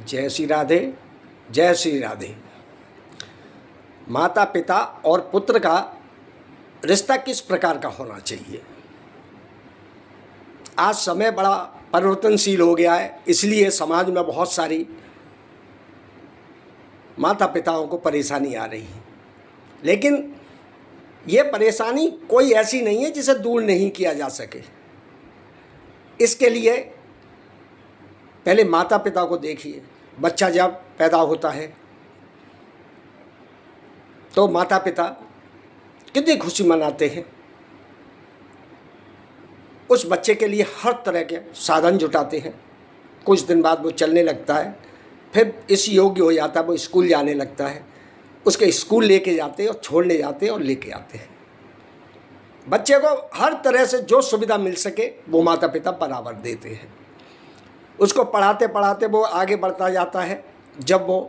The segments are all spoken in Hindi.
जय श्री राधे, जय श्री राधे। माता पिता और पुत्र का रिश्ता किस प्रकार का होना चाहिए। आज समय बड़ा परिवर्तनशील हो गया है, इसलिए समाज में बहुत सारी माता पिताओं को परेशानी आ रही है। लेकिन ये परेशानी कोई ऐसी नहीं है जिसे दूर नहीं किया जा सके। इसके लिए पहले माता पिता को देखिए। बच्चा जब पैदा होता है तो माता पिता कितनी खुशी मनाते हैं। उस बच्चे के लिए हर तरह के साधन जुटाते हैं। कुछ दिन बाद वो चलने लगता है, फिर इस योग्य हो जाता है, वो स्कूल जाने लगता है। उसके स्कूल लेके जाते हैं और छोड़ने जाते हैं और लेके आते हैं। बच्चे को हर तरह से जो सुविधा मिल सके वो माता पिता बराबर देते हैं। उसको पढ़ाते पढ़ाते वो आगे बढ़ता जाता है। जब वो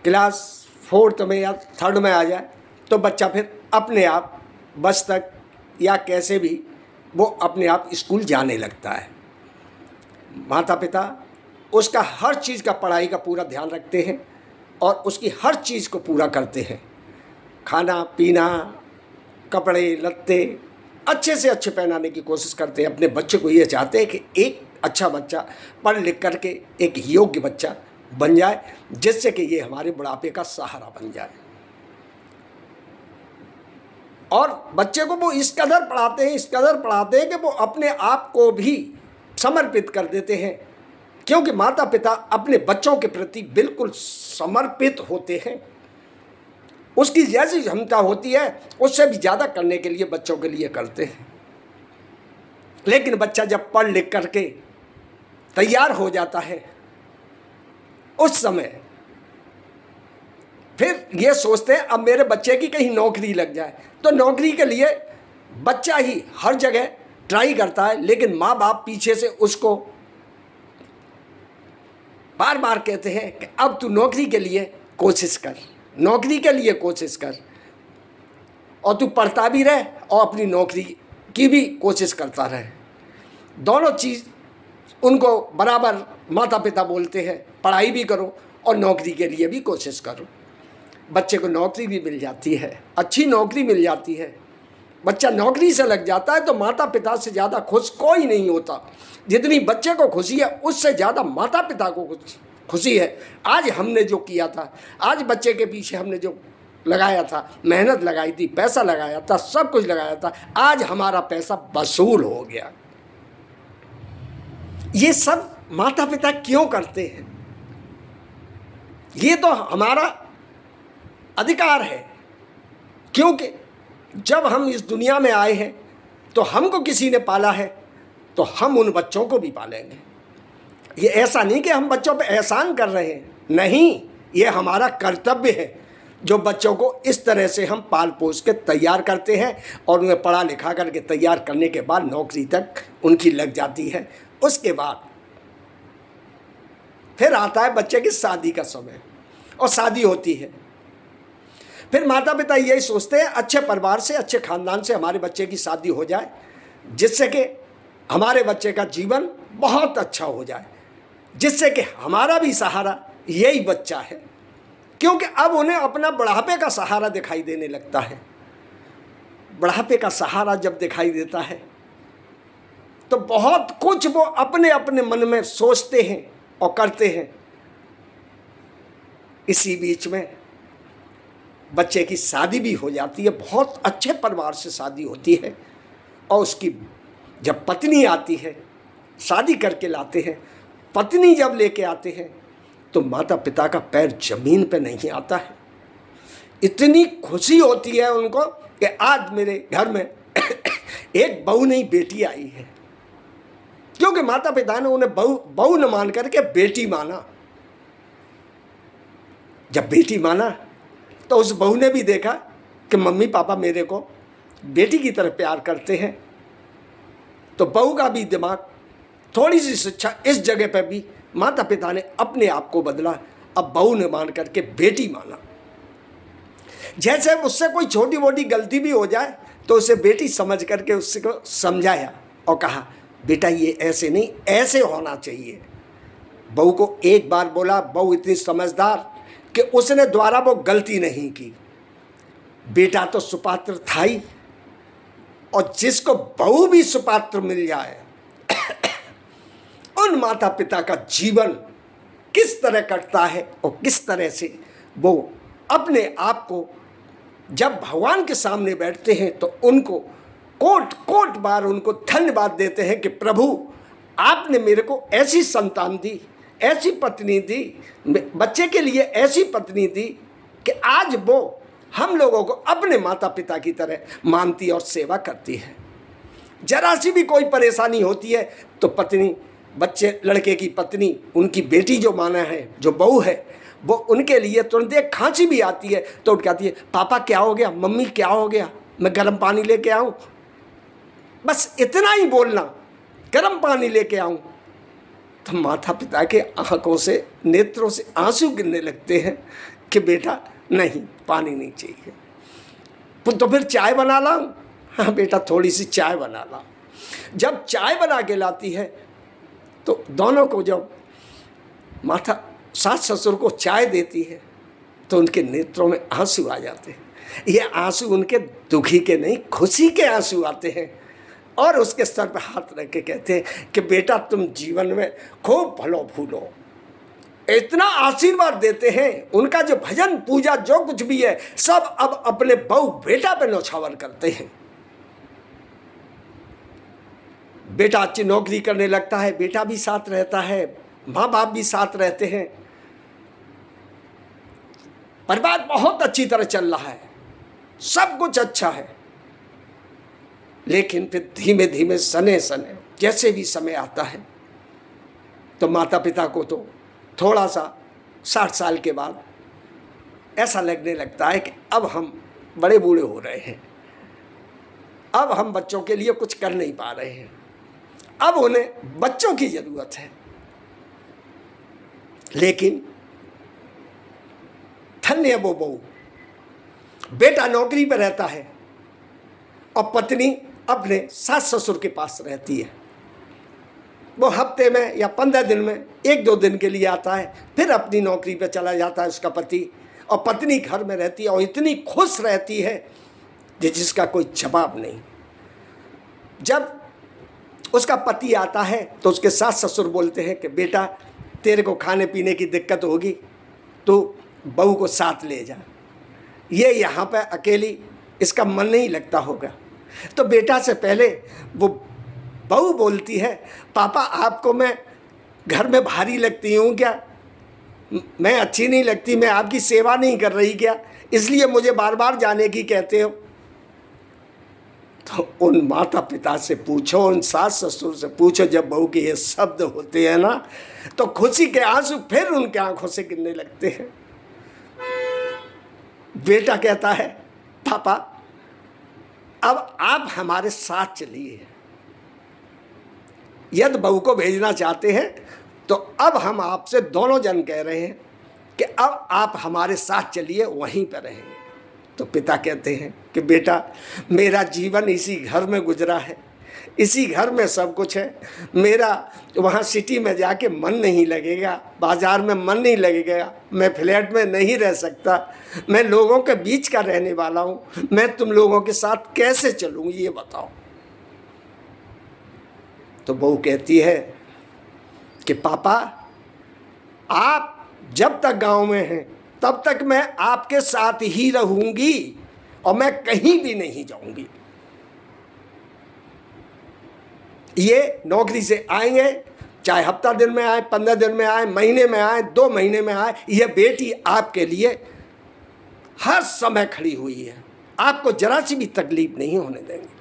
क्लास 4th में या 3rd में आ जाए तो बच्चा फिर अपने आप बस तक या कैसे भी वो अपने आप स्कूल जाने लगता है। माता पिता उसका हर चीज़ का, पढ़ाई का पूरा ध्यान रखते हैं और उसकी हर चीज़ को पूरा करते हैं। खाना पीना, कपड़े लत्ते अच्छे से अच्छे पहनाने की कोशिश करते हैं। अपने बच्चे को ये चाहते हैं कि एक अच्छा बच्चा पढ़ लिख करके एक योग्य बच्चा बन जाए, जिससे कि ये हमारे बुढ़ापे का सहारा बन जाए। और बच्चे को वो इस कदर पढ़ाते हैं कि वो अपने आप को भी समर्पित कर देते हैं, क्योंकि माता पिता अपने बच्चों के प्रति बिल्कुल समर्पित होते हैं। उसकी जैसी क्षमता होती है उससे भी ज़्यादा करने के लिए बच्चों के लिए करते हैं। लेकिन बच्चा जब पढ़ लिख करके तैयार हो जाता है, उस समय फिर ये सोचते हैं अब मेरे बच्चे की कहीं नौकरी लग जाए। तो नौकरी के लिए बच्चा ही हर जगह ट्राई करता है, लेकिन माँ बाप पीछे से उसको बार बार कहते हैं कि अब तू नौकरी के लिए कोशिश कर, नौकरी के लिए कोशिश कर, और तू पढ़ता भी रहे और अपनी नौकरी की भी कोशिश करता रहे। दोनों चीज़ उनको बराबर माता पिता बोलते हैं, पढ़ाई भी करो और नौकरी के लिए भी कोशिश करो। बच्चे को नौकरी भी मिल जाती है, अच्छी नौकरी मिल जाती है। बच्चा नौकरी से लग जाता है तो माता पिता से ज़्यादा खुश कोई नहीं होता। जितनी बच्चे को खुशी है उससे ज़्यादा माता पिता को खुशी है। आज हमने जो किया था, आज बच्चे के पीछे हमने जो लगाया था, मेहनत लगाई थी, पैसा लगाया था, सब कुछ लगाया था, आज हमारा पैसा वसूल हो गया। ये सब माता पिता क्यों करते हैं? ये तो हमारा अधिकार है, क्योंकि जब हम इस दुनिया में आए हैं तो हमको किसी ने पाला है तो हम उन बच्चों को भी पालेंगे। ये ऐसा नहीं कि हम बच्चों पे एहसान कर रहे हैं, नहीं, ये हमारा कर्तव्य है। जो बच्चों को इस तरह से हम पाल पोस के तैयार करते हैं और उन्हें पढ़ा लिखा करके तैयार करने के बाद नौकरी तक उनकी लग जाती है। उसके बाद फिर आता है बच्चे की शादी का समय और शादी होती है। फिर माता पिता यही सोचते हैं अच्छे परिवार से, अच्छे ख़ानदान से हमारे बच्चे की शादी हो जाए, जिससे कि हमारे बच्चे का जीवन बहुत अच्छा हो जाए, जिससे कि हमारा भी सहारा यही बच्चा है। क्योंकि अब उन्हें अपना बुढ़ापे का सहारा दिखाई देने लगता है। बुढ़ापे का सहारा जब दिखाई देता है तो बहुत कुछ वो अपने अपने मन में सोचते हैं और करते हैं। इसी बीच में बच्चे की शादी भी हो जाती है, बहुत अच्छे परिवार से शादी होती है, और उसकी जब पत्नी आती है, शादी करके लाते हैं, पत्नी जब लेके आते हैं तो माता पिता का पैर जमीन पे नहीं आता है। इतनी खुशी होती है उनको कि आज मेरे घर में एक बहू नहीं बेटी आई है, क्योंकि माता पिता ने उन्हें बहू न मान करके बेटी माना। जब बेटी माना तो उस बहू ने भी देखा कि मम्मी पापा मेरे को बेटी की तरह प्यार करते हैं, तो बहू का भी दिमाग, थोड़ी सी शिक्षा इस जगह पर भी माता पिता ने अपने आप को बदला। अब बहू ने मान करके बेटी माना। जैसे उससे कोई छोटी मोटी गलती भी हो जाए तो उसे बेटी समझ करके उसको समझाया और कहा बेटा ये ऐसे नहीं, ऐसे होना चाहिए। बहू को एक बार बोला, बहू इतनी समझदार कि उसने द्वारा वो गलती नहीं की। बेटा तो सुपात्र था ही, और जिसको बहू भी सुपात्र मिल जाए उन माता पिता का जीवन किस तरह कटता है और किस तरह से वो अपने आप को जब भगवान के सामने बैठते हैं तो उनको कोट कोट बार उनको धन्यवाद देते हैं कि प्रभु आपने मेरे को ऐसी संतान दी, ऐसी पत्नी दी, बच्चे के लिए ऐसी पत्नी दी कि आज वो हम लोगों को अपने माता पिता की तरह मानती और सेवा करती है। जरा सी भी कोई परेशानी होती है तो पत्नी, बच्चे, लड़के की पत्नी, उनकी बेटी जो माना है, जो बहू है, वो उनके लिए तुरंत एक खांसी भी आती है तो उठ कहती है, पापा क्या हो गया, मम्मी क्या हो गया, मैं गर्म पानी लेके आऊँ। बस इतना ही बोलना, गर्म पानी लेके आऊँ, तो माता पिता के आंखों से, नेत्रों से आंसू गिरने लगते हैं कि बेटा नहीं, पानी नहीं चाहिए। तो फिर चाय बना लाऊं? हाँ बेटा, थोड़ी सी चाय बना ला। जब चाय बना के लाती है तो दोनों को जब माता सास ससुर को चाय देती है तो उनके नेत्रों में आंसू आ जाते हैं। ये आंसू उनके दुखी के नहीं, खुशी के आंसू आते हैं। और उसके सर पर हाथ रख के कहते हैं कि बेटा तुम जीवन में खूब फलो फूलो। इतना आशीर्वाद देते हैं। उनका जो भजन पूजा जो कुछ भी है सब अब अपने बहू बेटा पे न्यौछावर करते हैं। बेटा अच्छी नौकरी करने लगता है, बेटा भी साथ रहता है, माँ बाप भी साथ रहते हैं, परिवार बहुत अच्छी तरह चल रहा है, सब कुछ अच्छा है। लेकिन फिर धीमे धीमे सने सने जैसे भी समय आता है तो माता पिता को तो थोड़ा सा 60 साल के बाद ऐसा लगने लगता है कि अब हम बड़े बूढ़े हो रहे हैं, अब हम बच्चों के लिए कुछ कर नहीं पा रहे हैं, अब उन्हें बच्चों की ज़रूरत है। लेकिन धन्य वो बहू, बेटा नौकरी पर रहता है और पत्नी अपने सास ससुर के पास रहती है। वो हफ्ते में या 15 दिन में 1-2 दिन के लिए आता है, फिर अपनी नौकरी पे चला जाता है उसका पति, और पत्नी घर में रहती है और इतनी खुश रहती है जिसका कोई जवाब नहीं। जब उसका पति आता है तो उसके सास ससुर बोलते हैं कि बेटा तेरे को खाने पीने की दिक्कत होगी, तो बहू को साथ ले जा, ये यहाँ पे अकेली इसका मन नहीं लगता होगा। तो बेटा से पहले वो बहू बोलती है, पापा आपको मैं घर में भारी लगती हूँ क्या, मैं अच्छी नहीं लगती, मैं आपकी सेवा नहीं कर रही क्या, इसलिए मुझे बार बार जाने की कहते हो। तो उन माता पिता से पूछो, उन सास ससुर से पूछो, जब बहू के ये शब्द होते हैं ना तो खुशी के आंसू फिर उनके आंखों से गिरने लगते हैं। बेटा कहता है, पापा अब आप हमारे साथ चलिए, यदि बहू को भेजना चाहते हैं तो अब हम आपसे दोनों जन कह रहे हैं कि अब आप हमारे साथ चलिए, वहीं पर रहेंगे। तो पिता कहते हैं कि बेटा मेरा जीवन इसी घर में गुजरा है, इसी घर में सब कुछ है, मेरा वहाँ सिटी में जाके मन नहीं लगेगा, बाज़ार में मन नहीं लगेगा, मैं फ्लैट में नहीं रह सकता, मैं लोगों के बीच का रहने वाला हूँ, मैं तुम लोगों के साथ कैसे चलूँ ये बताओ। तो बहू कहती है कि पापा आप जब तक गांव में हैं तब तक मैं आपके साथ ही रहूंगी और मैं कहीं भी नहीं जाऊंगी। ये नौकरी से आएंगे, चाहे हफ्ता दिन में आए, 15 दिन में आए, महीने में आए, 2 महीने में आए, ये बेटी आपके लिए हर समय खड़ी हुई है, आपको जरा सी भी तकलीफ नहीं होने देंगे।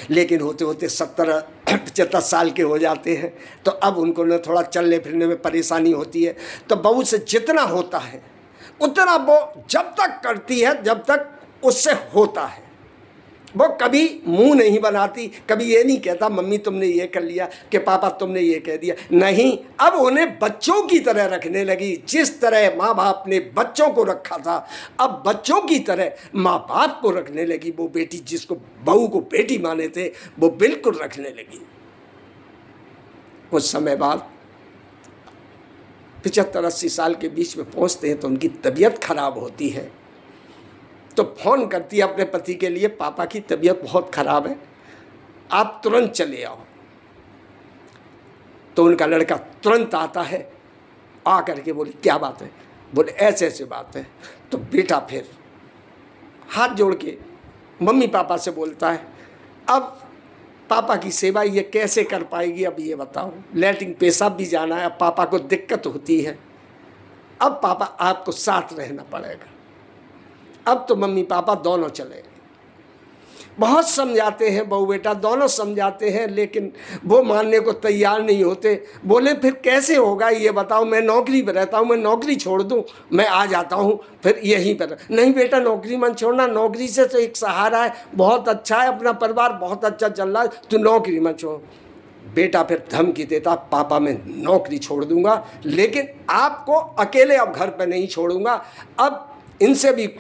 लेकिन होते होते 70-75 साल के हो जाते हैं तो अब उनको न थोड़ा चलने फिरने में परेशानी होती है। तो बहू से जितना होता है उतना वो जब तक करती है जब तक उससे होता है। वो कभी मुंह नहीं बनाती, कभी ये नहीं कहता मम्मी तुमने ये कर लिया कि पापा तुमने ये कह दिया, नहीं, अब उन्हें बच्चों की तरह रखने लगी। जिस तरह माँ बाप ने बच्चों को रखा था अब बच्चों की तरह माँ बाप को रखने लगी। वो बेटी जिसको बहू को बेटी माने थे वो बिल्कुल रखने लगी। कुछ समय बाद 75-80 साल के बीच में पहुंचते हैं तो उनकी तबीयत खराब होती है, तो फ़ोन करती है अपने पति के लिए, पापा की तबीयत बहुत ख़राब है, आप तुरंत चले आओ। तो उनका लड़का तुरंत आता है, आ करके बोले क्या बात है, बोले ऐसे ऐसे बात है। तो बेटा फिर हाथ जोड़ के मम्मी पापा से बोलता है, अब पापा की सेवा ये कैसे कर पाएगी, अब ये बताओ, लैट्रिन पेशाब भी जाना है, अब पापा को दिक्कत होती है, अब पापा आपको साथ रहना पड़ेगा। अब तो मम्मी पापा दोनों चले, बहुत समझाते हैं, बहू बेटा दोनों समझाते हैं, लेकिन वो मानने को तैयार नहीं होते। बोले फिर कैसे होगा ये बताओ, मैं नौकरी पर रहता हूँ, मैं नौकरी छोड़ दूँ, मैं आ जाता हूँ फिर यहीं पर। नहीं बेटा नौकरी मत छोड़ना, नौकरी से तो एक सहारा है, बहुत अच्छा है, अपना परिवार बहुत अच्छा चल रहा है, तू नौकरी मत छोड़। बेटा फिर धमकी देता, पापा मैं नौकरी छोड़ दूँगा, लेकिन आपको अकेले अब घर पर नहीं छोड़ूँगा, अब इनसे भी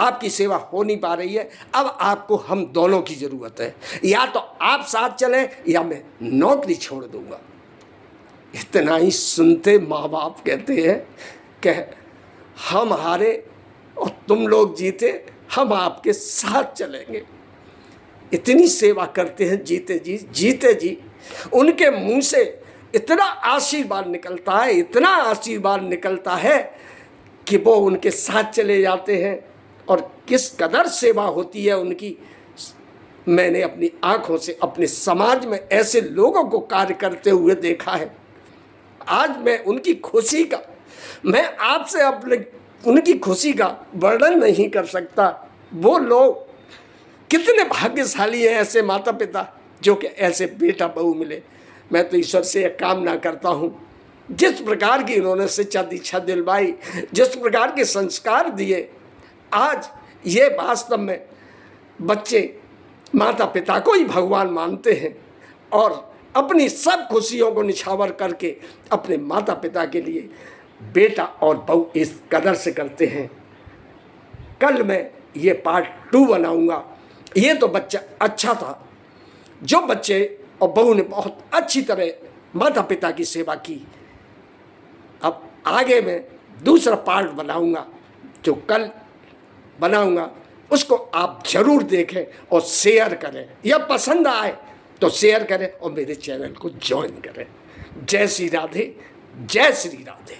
आपकी सेवा हो नहीं पा रही है, अब आपको हम दोनों की ज़रूरत है, या तो आप साथ चलें या मैं नौकरी छोड़ दूंगा। इतना ही सुनते माँ बाप कहते हैं कि हम हारे और तुम लोग जीते, हम आपके साथ चलेंगे। इतनी सेवा करते हैं जीते जी उनके मुंह से इतना आशीर्वाद निकलता है, इतना आशीर्वाद निकलता है कि वो उनके साथ चले जाते हैं। और किस कदर सेवा होती है उनकी, मैंने अपनी आंखों से अपने समाज में ऐसे लोगों को कार्य करते हुए देखा है। आज मैं उनकी खुशी का, मैं आपसे अपने उनकी खुशी का वर्णन नहीं कर सकता। वो लोग कितने भाग्यशाली हैं, ऐसे माता पिता जो कि ऐसे बेटा बहू मिले। मैं तो ईश्वर से एक कामना करता हूँ, जिस प्रकार की इन्होंने शिक्षा दीक्षा दिलवाई, जिस प्रकार के संस्कार दिए, आज ये वास्तव में बच्चे माता पिता को ही भगवान मानते हैं और अपनी सब खुशियों को निछावर करके अपने माता पिता के लिए बेटा और बहू इस कदर से करते हैं। कल मैं ये पार्ट 2 बनाऊंगा। ये तो बच्चा अच्छा था, जो बच्चे और बहू ने बहुत अच्छी तरह माता पिता की सेवा की। अब आगे मैं दूसरा पार्ट बनाऊंगा, जो कल बनाऊंगा, उसको आप जरूर देखें और शेयर करें, या पसंद आए तो शेयर करें और मेरे चैनल को ज्वाइन करें। जय श्री राधे, जय श्री राधे।